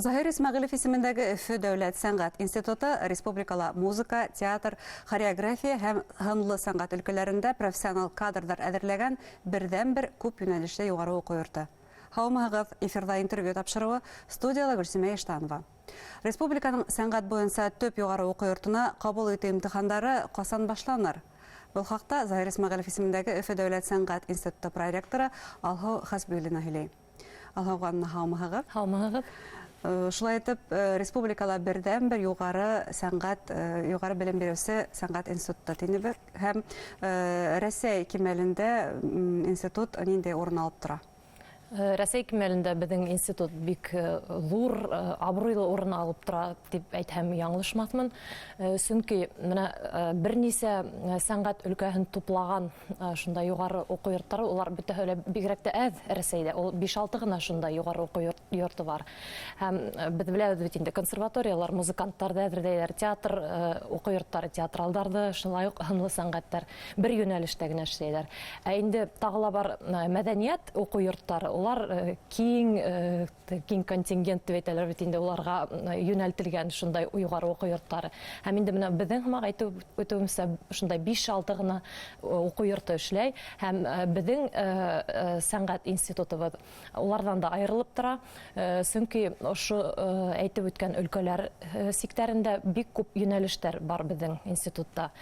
Заһир Исмәгыйлев исемендәге Өфө дәүләт сәнгать институты республикала музыка, театр, хореография һәм һынлы сәнгать өлкәләрендә профессионал кадрдар әҙерләгән берҙән-бер күп юнәлешле югары уҡыу йорты. Һаумыһығыҙ, эфирҙа интервью тапшырыуы студияла Гөлсимә Иштанова. Республиканың сәнгать буйынса төп югары уҡыу йортона ҡабул итеү имтихандары ҡасан башланыр? Был хаҡта Заһир Исмәгыйлев исемендәге Өфө дәүләт сәнгать институты проректоры Алһыу Хәсбиуллина һөйләй. Алһыуға һаумыһығыҙ. Һаумыһығыҙ. Шулай итеп, республикала берҙән-бер югары белем биреүсе сәнгать институты тинебеҙ һәм Рәсәй кимәлендә институт ниндәй урын алып тора? Рәсәй кимәлендә беҙҙең институт бик ҙур, абруйлы урын алып тора дип әйтһәм яңлышмаҫмын. Сөнки бер нисә сәнғәт өлкәһен туплаған шундай юғары уҡыу йорттары, улар бөтәһе лә бигерәк тә әҙ Рәсәйҙә. Ул 5-6 ғына шундай юғары уҡыу йорты бар. Һәм беҙ беләбеҙ бит инде консерваториялар, музыканттарҙы әҙерләйҙәр, театр уҡыу йорттары, театралдарҙы, шулай уҡ һынлы сәнғәттәр бер йүнәлештә генә эшләйҙәр. Ә инде тағы ла бар мәҙәниәт уҡыу йорттары. Улар киң контингент дип әйтәләр бит инде, уларға йүнәлтелгән шундай юғары уҡыу йорттары. Һәм инде менә беҙҙең һымаҡ әйтеүемсә шундай 5-6 ғына уҡыу йорты эшләй. Һәм беҙҙең сәнғәт институтыбыҙ уларҙан да айырылып тора. Сөнки ошо әйтеп үткән өлкәләр сиктәрендә бик күп йүнәлештәр бар беҙҙең институтта.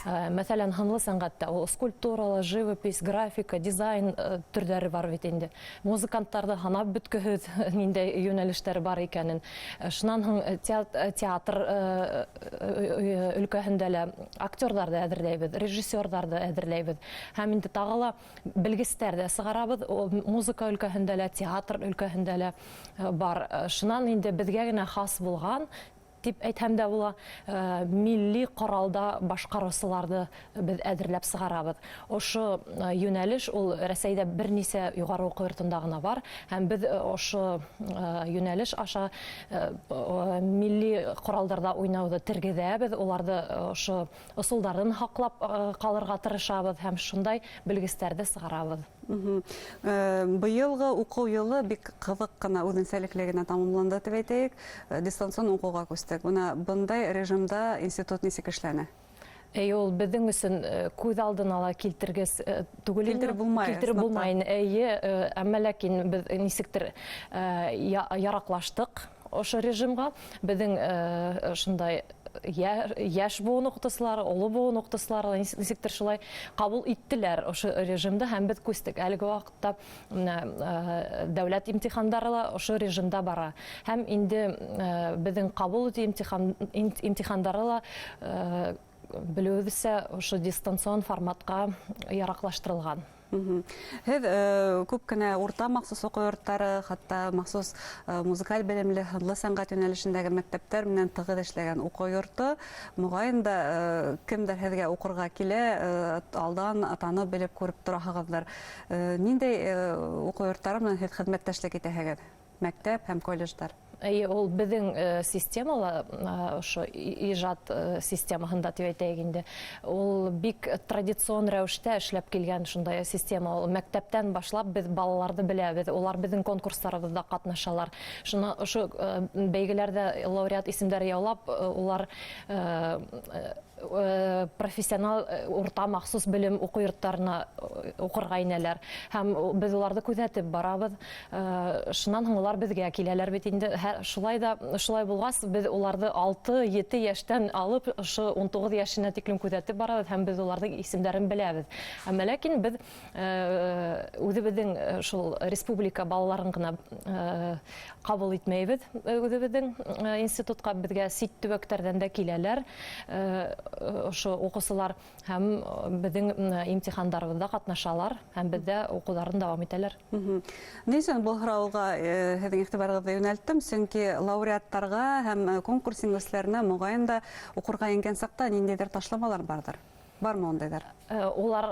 Мәҫәлән, һынлы сәнғәттә ул скульптура, живопись, графика, дизайн төрҙәре бар бит инде. Музыканттарҙы һанап бөткөһөҙ ниндәй йүнәлештәр бар икәнен. Шунан һуң театр өлкәһендә лә актерҙарҙы әҙерләйбеҙ, режиссерҙарҙы әҙерләйбеҙ. Һәм инде тағы ла белгестәр ҙә сығарабыҙ. Музыка өлкәһендә лә, театр өлкәһендә лә бар. Шунан инде беҙгә генә хас булған дип әйтһәм дә була, милли ҡоралда башҡарыусыларҙы беҙ әҙерләп сығарабыҙ. Ошо йүнәлеш ул Рәсәйҙә бер нисә юғары уҡыу йортонда ғына бар. Һәм беҙ ошо йүнәлеш аша милли ҡоралдарҙа уйнауҙы тергеҙәбеҙ, уларҙы ошо ысулдарын һаҡлап ҡалырға тырышабыҙ һәм шундай белгестәрҙе сығарабыҙ. Быйылғы уҡыу йылы бик ҡыҙыҡ ҡына, үҙенсәлекле генә тамамланды дип әйтәйек. Дистанцион уҡыуға күстек. Бындай режимда институт нисек эшләне? Ул беҙҙең өсөн күҙ алдына ла килтергес түгел. Килтереп булмай. Әммә ләкин беҙ нисектер яраҡлаштык ошо режимға. Беҙҙең шундай йәш быуын уҡытыусылары, оло быуын уҡытыусылары нисектер шулай ҡабул иттеләр ошо режимды һәм беҙ күстек. Әлеге ваҡытта дәүләт имтихандары ла ошо режимда бара. Һәм инде беҙҙең ҡабул итеү имтихандары ла белеүебеҙсә ошо дистанцион форматҡа яраҡлаштырылған. Һеҙ күп кенә урта махсус уҡыу йорттары, хатта махсус музыкаль белемле һынлы сәнғәт йүнәлешендәге мәктәптәр менән тығыҙ эшләгән уҡыу йорто. Моғайын да кемдер һеҙгә уҡырға килә, алдан танып белеп күреп тораһығыҙҙыр. Ниндәй уҡыу йорттары менән һеҙ хеҙмәттәшлек итәһегеҙ? Мәктәп һәм колледждар. Ул беҙҙең системала, ошо ижад системаһында тип әйтәйек инде, ул бик традицион рәүештә эшләп килгән шундай система. Ул мәктәптән башлап беҙ балаларҙы беләбеҙ, улар беҙҙең конкурстарыбыҙҙа ҡатнашалар. Ошо бәйгеләрҙә лауреат исемдәре яулап, улар профессионал урта махсус белем уҡыу йорттарына уҡырға инәләр. Һәм беҙ уларҙы күҙәтеп барабыҙ. Шунан һуң улар беҙгә киләләр бит инде. Шулай булғас, беҙ уларҙы 6-7 йәштән алып, ошо 19 йәшенә тиклем күҙәтеп барабыҙ һәм беҙ уларҙың исемдәрен беләбеҙ. Әммә ләкин беҙ үҙебеҙҙең шул республика балаларын ғына ҡабул итмәйбеҙ. Үҙебеҙҙең институтҡа беҙгә сит төбәктәрҙән дә киләләр. Ошо уҡыусылар һәм беҙҙең имтихандарыбыҙҙа ҡатнашалар һәм беҙҙә уҡыуҙарын дауам итәләр. Ни өсөн был һорауға һеҙҙең иғтибарығыҙҙы йүнәлттем? Сөнки лауреаттарға һәм конкурс еңеүселәренә моғайын да уҡырға ингән саҡта ниндәйҙер ташламалар барҙыр. Бармы ондайлар? Олар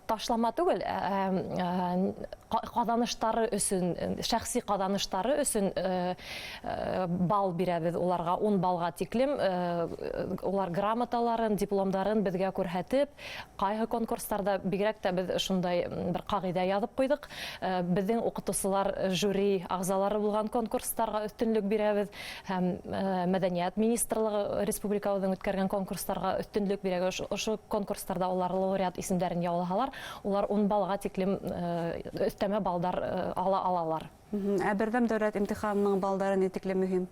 ташлама түгел, каданыштары өсөн, шәхси каданыштары өсөн бал бирәбез оларга, 10 балга тиклем. Олар грамоталарын, дипломдарын безгә күрһәтеп, кайгы конкурсларда бигрәк тә без шундай бер кагыйдә язып куйдык. Безнең укытучылар жюри агзалары булган конкурсларга өстенлек бирәбез һәм мәдәният министрлыгы республикабызның үткәргән конкурсларга өстенлек бирәбез. Ошо конкурсларда олар лауреат исемдәрен яулаһалар, олар 10 балга тиклем өстәмә балдар ала алалар. Бердәм дәүләт имтиханының балдары ни тиклем мөһим?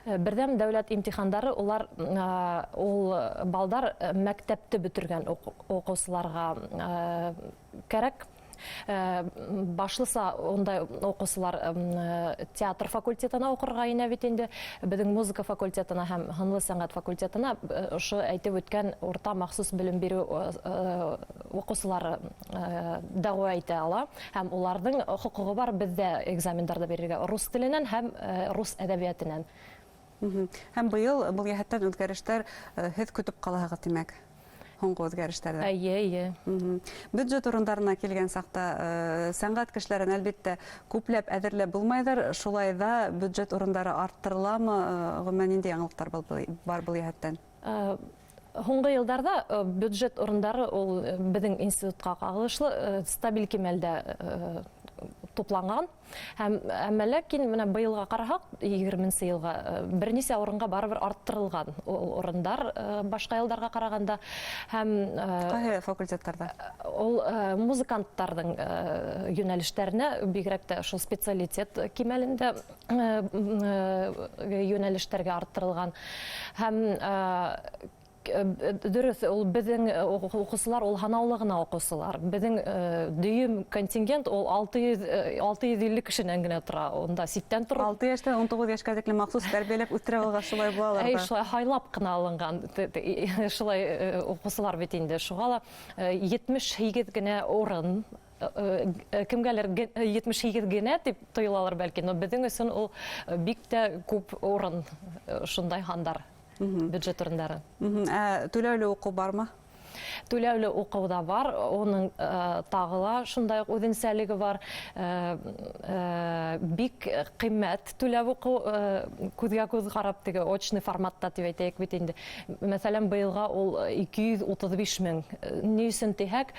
Бердәм дәүләт имтихандары олар ул балдар мәктәпте бетергән укучыларга кирәк. Башлыса ондай укучылар театр факультетына укырга инә бит инде. Безнең музыка факультетына һәм һөнәр сәнгать факультетына ошо әйтеп үткән урта махсус белем бирү укучылары дәгъва итә ала һәм уларның хукугы бар бездә экзаменнарда бирергә рус теленнән һәм рус әдәбиятыннан. Һәм быел бу яһәттән үзгәрештәр һез көтеп калаһыгыз димәк. Һоңгы үзгәрештәрдә. Әйе. Бюджет урындарына килгән сакта сәнгать кешеләрен әлбәттә күпләп әзерләп булмайдыр. Шулай да бюджет урындары арттырыламы? Гомумән нинди яңалыктар бар бу яһәттән? Һуңгы елларда бюджет урындары ул безнең институтка кагылышлы стабиль кимәлдә тупланган. Һәм ләкин менә быелга карасак, 20-нче елга берничә урынга барыбер арттырылган урындар башка елларга караганда. Һәм кайсы факультетларда? Ул музыкантларның юнәлешләренә бигрәк тә шул специалитет кимәлендә юнәлештәргә арттырылган. Һәм дөрес, ул безнең укучылар, ул ханаулы гына укучылар. Безнең дөйем контингент ул 650 кешенән генә тора. Онда ситтән торып 6 яшьтән 19 яшькә тиклем махсус тәрбияләп үстерә алган шулай булалар да. Шулай хайлап кына алынган. Шулай укучылар бит инде. Шуга 78 генә урын кемгәлер 78 генә дип тоелалар бәлки, но безнең өчен ул бик тә күп урын шундай хандар. Бюджет урындары. Түләүле уку бармы? Түләүле уку да бар, оның тагыла шундай үзенчәлеге бар. Бик кыйммәт түләү уку, күзгә күз карап теге очный форматта дип әйтәйек бит инде. Мәсәлән, быелга ул 235 мең. Ни өчен тиһәк,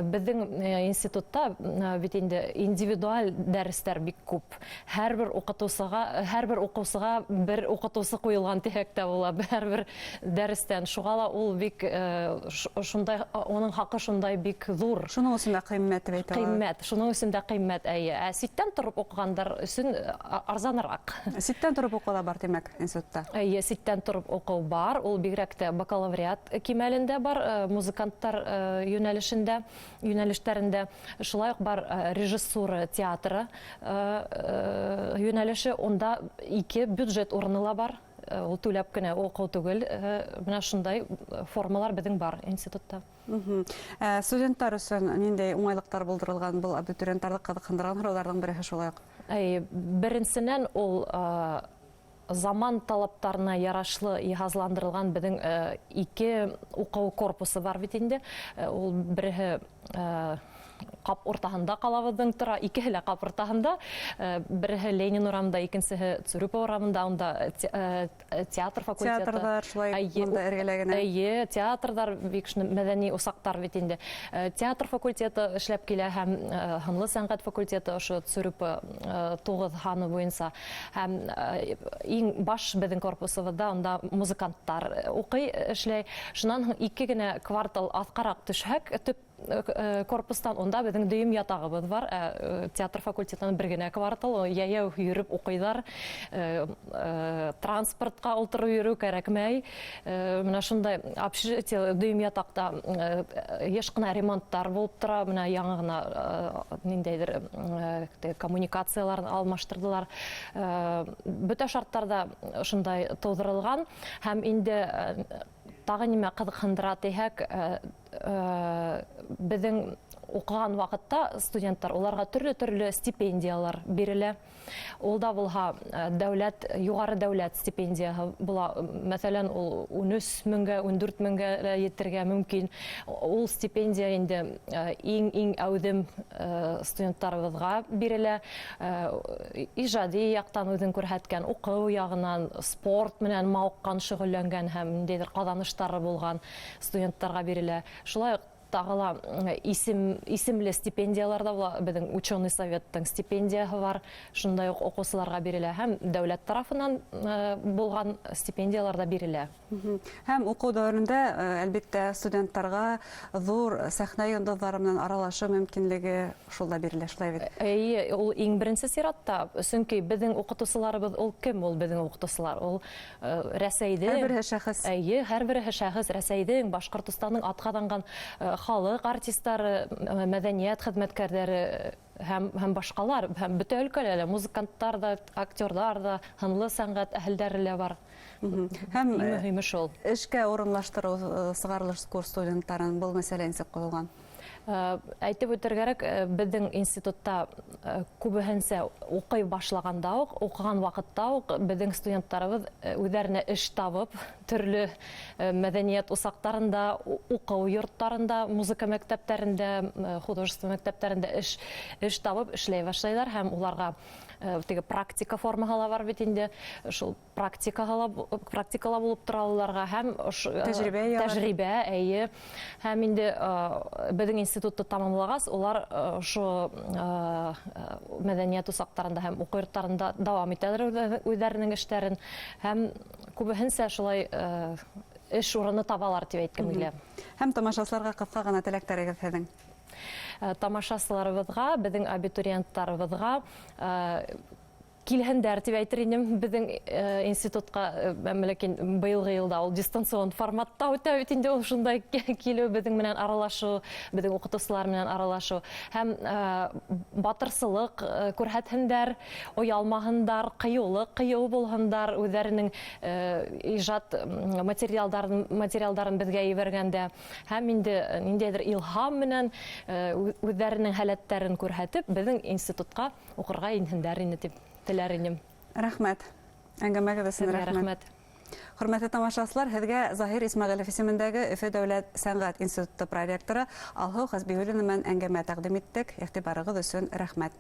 безнең институтта бит инде индивидуаль дәресләр бик күп. Һәрбер укучыга бер укытучы куелган тиһәк тә була, һәрбер дәрестән. Шугала ул бик шундай, оның хакы шундай бик зур. Шуның өчен дә кыйммәт дип әйтәләр. Кыйммәт, шуның өчен дә кыйммәт, әйе. Ситтән торып укыгандар өчен арзанрак. Ситтән торып уку да бар димәк институтта. Әйе, ситтән торып уку бар. Ул бигрәк тә бакалавриат кимәлендә бар, музыканттар юнәлештәрендә. Шулай ук бар режиссура театры юнәлеше, онда 2 бюджет урыны ла бар. Ул түләп кенә уку түгел. Менә шундай формалар безнең бар институтта. Студентлар өчен ниндәй уңайлыктар булдырылган? Бу абитуриентларны кызыксындырган сорауларның бере шулай ук. Беренчедән ул заман талаптарына ярашлы иһазландырылган безнең 2 уку корпусы бар бит инде. Ул бере кап уртаһында калабызның тора, 2 лә кап уртаһында. Бере Ленин урамында, икенчесе Цюрипов урамында, онда театр факультеты. Театрдар шулай монда эргәләгән. Әйе, театрдар бик мәдәни усактар бит инде. Театр факультеты эшләп килә һәм һөнәр сәнгать факультеты ошо Цюрипов 9 ханы буенча. Һәм иң баш безнең корпусыбызда онда музыканттар укый, эшләй. Шуннан 2 генә квартал аскарак төшәк, төп корпустан онда безнең дөйем ятагыбыз бар. Театр факультетының бер генә квартал, яяу йөреп укыйлар. Транспортка утырып йөрү кирәкмәй. Менә шундай общежитие дөйем ятакта еш кына ремонттар булып тора. Менә яңа гына ниндәйдер коммуникацияларны алмаштырдылар. Бөтә шарттарда шундай тудырылган һәм инде тагы нимә кызыксындыра тиһәк, безнең укыган вакытта студентлар уларга төрле стипендиялар бирелә. Ул да булһа дәүләт, югары дәүләт стипендияһы була. Мәсәлән, ул 13 меңгә, 14 меңгә җитәргә мөмкин. Ул стипендия инде иң әүдем студентларыбызга бирелә. Иҗади яктан үзен күрһәткән, уку ягыннан, спорт менән мавыккан, шөгыльләнгән һәм ниндидер казанышлары булган студентларга бирелә. Шулай тагыла исемле стипендиялар да була. Безнең ученый советтың стипендияһы бар. Шундай ук укучыларга бирелә һәм дәүләт тарафыннан булган стипендиялар да бирелә. Һәм уку дәврендә әлбәттә студентларга зур сәхнә йолдызлары белән аралашу мөмкинлеге шулда бирелә, шулай бит. Ул иң беренче сиратта, чөнки безнең укытучыларыбыз ул кем? Ул безнең укытучылар. Ул Рәсәйдә Һәрбер шәхес. Һәрбер шәхес Рәсәйдән, Башкортостанның атказанган халык артистлары, мәдәният хезмәткәрләре һәм башкалар, һәм бөтә өлкәләрдә музыкантлар да, актерлар да, ханлы сәнгать әһелләре лә бар. Һәм Мөһиме шул. эшкә урынлаштыру сыгарлыш курс студентларын был мәсьәлә ничек куелган? Әйтеп үтәргәрәк, безнең институтта күбеһенчә укый башлаганда ук, укыган вакытта ук безнең студентларыбыз үзләренә эш табып, төрле мәдәният усактарында, уку йортларында, музыка мәктәпләрендә, художество мәктәпләрендә эш табып эшләй башлайлар һәм уларга теге практика формаһы бар бит инде. Шул практикала булып тораларга һәм тәҗрибә, һәм инде безнең институтты тамамлагач, улар шу мәдәният усактарында һәм уку йортларында дәвам итәләр үзләренең эшләрен һәм күбеһенчә шулай эш урыны табалар дип әйткән килә. Һәм тамашачыларга кыска гына теләктәрегез һеҙҙең? Тамашасыларыбызға, безнең абитуриентларыбызға килһендәр дип әйтер идем. Безнең институтка ләкин быелгы елда ул дистанцион форматта үтә бит инде, ул шундай килү, безнең менән аралашу, безнең укытучылар менән аралашу һәм батырсылык күрһәтһендәр, оялмаһындар, кыю булһындар, үзләренең иҗат материалдарын безгә ебәргәндә һәм инде ниндидер илһам менән үзләренең һәләтләрен күрһәтеп, безнең институтка укырга инһендәр инде дип теләр идем. Рәхмәт. Әңгәмәгез өсөн рәхмәт. Хөрмәтле тамашачылар, һеҙгә Заһир Исмәғилев исемендәге Өфө дәүләт сәнгать институты проректоры Алһыу Хәсбиуллина менән әңгәмә тәҡдим иттек. Иғтибарығыҙ өсөн рәхмәт.